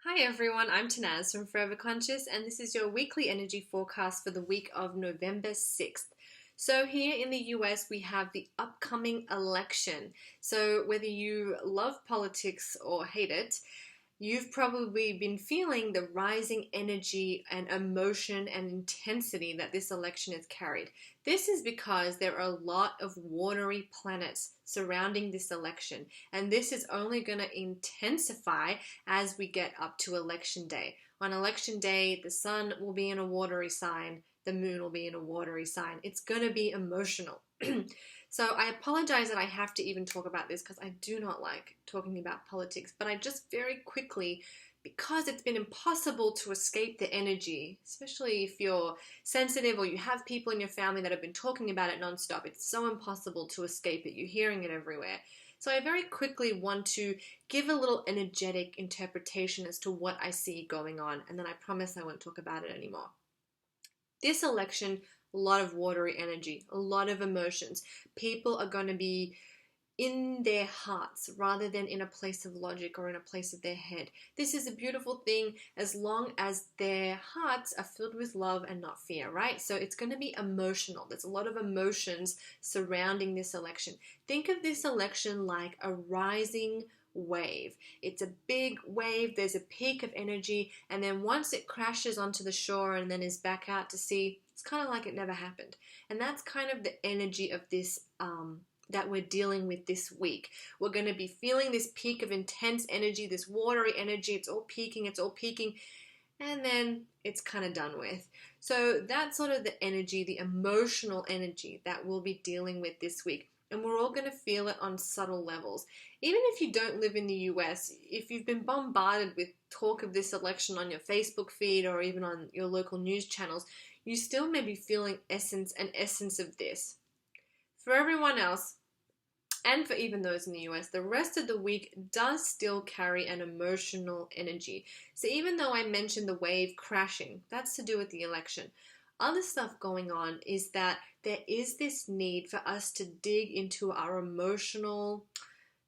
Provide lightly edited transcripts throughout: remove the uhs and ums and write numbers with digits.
Hi everyone, I'm Tanaz from Forever Conscious, and this is your weekly energy forecast for the week of November 6th. So, here in the US, we have the upcoming election. So, whether you love politics or hate it, you've probably been feeling the rising energy and emotion and intensity that this election has carried. This is because there are a lot of watery planets surrounding this election, and this is only going to intensify as we get up to election day. On election day, the sun will be in a watery sign, the moon will be in a watery sign. It's going to be emotional. So I apologize that I have to even talk about this because I do not like talking about politics, but I just very quickly, because it's been impossible to escape the energy, especially if you're sensitive or you have people in your family that have been talking about it nonstop, it's so impossible to escape it. You're hearing it everywhere. So I very quickly want to give a little energetic interpretation as to what I see going on, and then I promise I won't talk about it anymore. This election, a lot of watery energy, a lot of emotions. People are going to be in their hearts rather than in a place of logic or in a place of their head. This is a beautiful thing as long as their hearts are filled with love and not fear, right? So it's going to be emotional. There's a lot of emotions surrounding this election. Think of this election like a rising wave. It's a big wave, there's a peak of energy, and then once it crashes onto the shore and then is back out to sea, it's kind of like it never happened. And that's kind of the energy of this that we're dealing with this week. We're going to be feeling this peak of intense energy, this watery energy. It's all peaking, and then it's kind of done with. So that's sort of the energy, the emotional energy that we'll be dealing with this week. And we're all going to feel it on subtle levels. Even if you don't live in the US, if you've been bombarded with talk of this election on your Facebook feed or even on your local news channels, you still may be feeling essence of this. For everyone else, and for even those in the US, the rest of the week does still carry an emotional energy. So even though I mentioned the wave crashing, that's to do with the election. Other stuff going on is that there is this need for us to dig into our emotional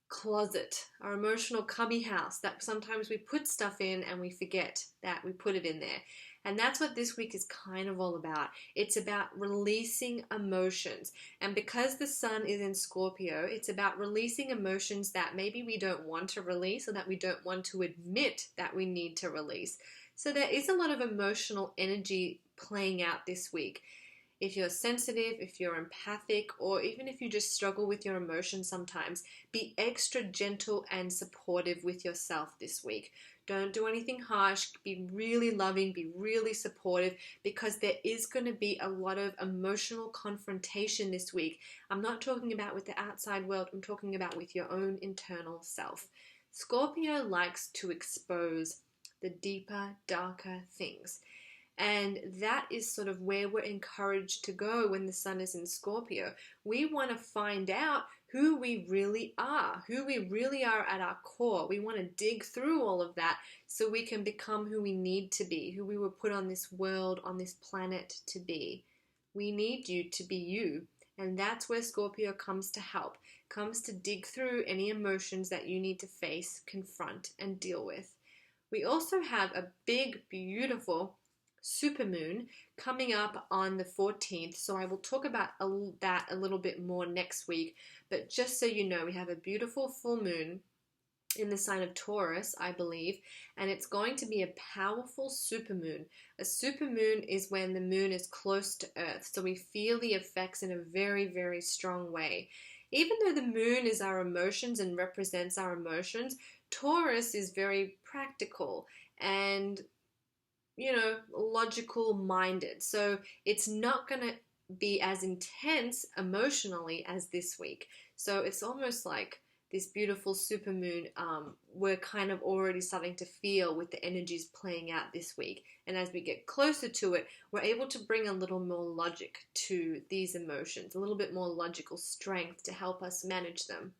closet, our emotional cubby house that sometimes we put stuff in and we forget that we put it in there. And that's what this week is kind of all about. It's about releasing emotions. And because the sun is in Scorpio, it's about releasing emotions that maybe we don't want to release or that we don't want to admit that we need to release. So there is a lot of emotional energy playing out this week. If you're sensitive, if you're empathic, or even if you just struggle with your emotions sometimes, be extra gentle and supportive with yourself this week. Don't do anything harsh. Be really loving, be really supportive, because there is going to be a lot of emotional confrontation this week. I'm not talking about with the outside world, I'm talking about with your own internal self. Scorpio likes to expose the deeper, darker things. And that is sort of where we're encouraged to go when the sun is in Scorpio. We want to find out who we really are, at our core. We want to dig through all of that so we can become who we need to be, who we were put on this world, on this planet to be. We need you to be you. And that's where Scorpio comes to help, comes to dig through any emotions that you need to face, confront, and deal with. We also have a big, beautiful supermoon coming up on the 14th, so I will talk about that a little bit more next week. But just so you know, we have a beautiful full moon in the sign of Taurus, I believe, and it's going to be a powerful supermoon. A supermoon is when the moon is close to Earth, so we feel the effects in a very, very strong way. Even though the moon is our emotions and represents our emotions, Taurus is very practical and logical minded. So it's not going to be as intense emotionally as this week. So it's almost like this beautiful supermoon, we're kind of already starting to feel with the energies playing out this week. And as we get closer to it, we're able to bring a little more logic to these emotions, a little bit more logical strength to help us manage them.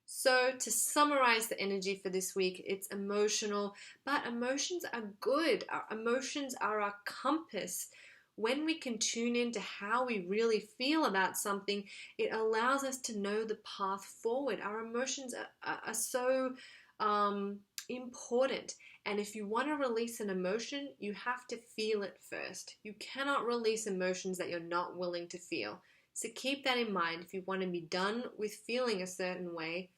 So, to summarize the energy for this week, it's emotional, but emotions are good. Our emotions are our compass. When we can tune into how we really feel about something, it allows us to know the path forward. Our emotions are so important. And if you want to release an emotion, you have to feel it first. You cannot release emotions that you're not willing to feel. So keep that in mind. If you want to be done with feeling a certain way,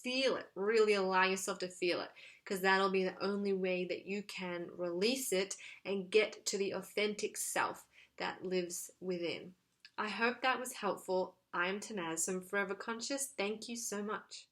feel it. Really allow yourself to feel it, because that'll be the only way that you can release it and get to the authentic self that lives within. I hope that was helpful. I am Tanaz from Forever Conscious. Thank you so much.